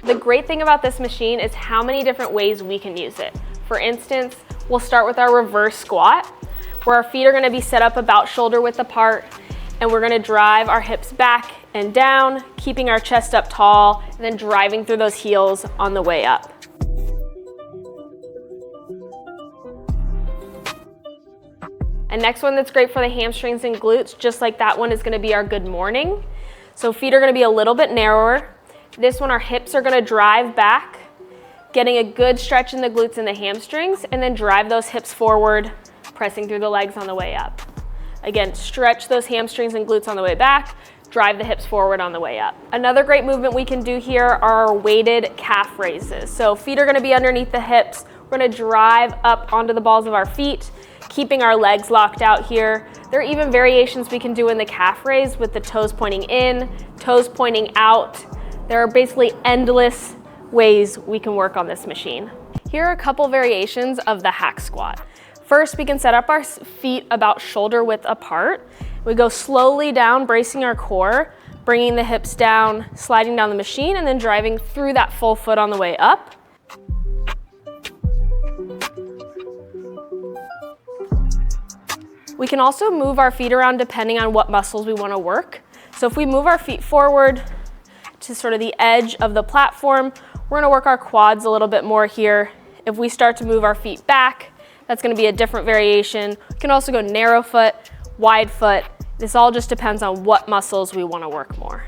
The great thing about this machine is how many different ways we can use it. For instance, we'll start with our reverse squat, where our feet are gonna be set up about shoulder width apart, and we're gonna drive our hips back and down, keeping our chest up tall, and then driving through those heels on the way up. And next one that's great for the hamstrings and glutes, just like that one, is gonna be our good morning. So feet are gonna be a little bit narrower. This one, our hips are gonna drive back, getting a good stretch in the glutes and the hamstrings, and then drive those hips forward, pressing through the legs on the way up. Again, stretch those hamstrings and glutes on the way back, drive the hips forward on the way up. Another great movement we can do here are our weighted calf raises. So feet are gonna be underneath the hips. We're gonna drive up onto the balls of our feet, keeping our legs locked out here. There are even variations we can do in the calf raise with the toes pointing in, toes pointing out. There are basically endless ways we can work on this machine. Here are a couple variations of the hack squat. First, we can set up our feet about shoulder width apart. We go slowly down, bracing our core, bringing the hips down, sliding down the machine, and then driving through that full foot on the way up. We can also move our feet around depending on what muscles we want to work. So if we move our feet forward to sort of the edge of the platform, we're going to work our quads a little bit more here. If we start to move our feet back, that's going to be a different variation. We can also go narrow foot, wide foot. This all just depends on what muscles we want to work more.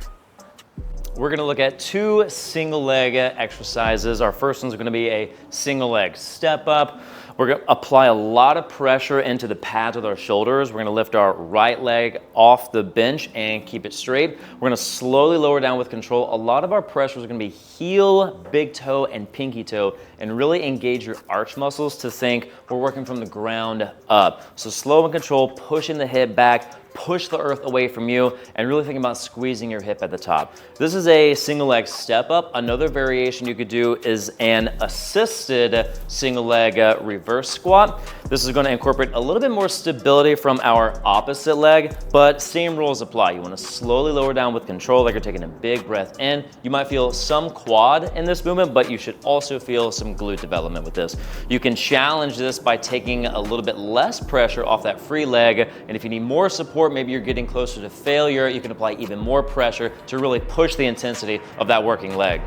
We're gonna look at two single leg exercises. Our first one's gonna be a single leg step up. We're gonna apply a lot of pressure into the pads with our shoulders. We're gonna lift our right leg off the bench and keep it straight. We're gonna slowly lower down with control. A lot of our pressure is gonna be heel, big toe, and pinky toe, and really engage your arch muscles to think we're working from the ground up. So slow and control, pushing the hip back, push the earth away from you, and really think about squeezing your hip at the top. This is a single leg step up. Another variation you could do is an assisted single leg reverse squat. This is going to incorporate a little bit more stability from our opposite leg, but same rules apply. You want to slowly lower down with control, like you're taking a big breath in. You might feel some quad in this movement, but you should also feel some glute development with this. You can challenge this by taking a little bit less pressure off that free leg, and if you need more support, maybe you're getting closer to failure, you can apply even more pressure to really push the intensity of that working leg.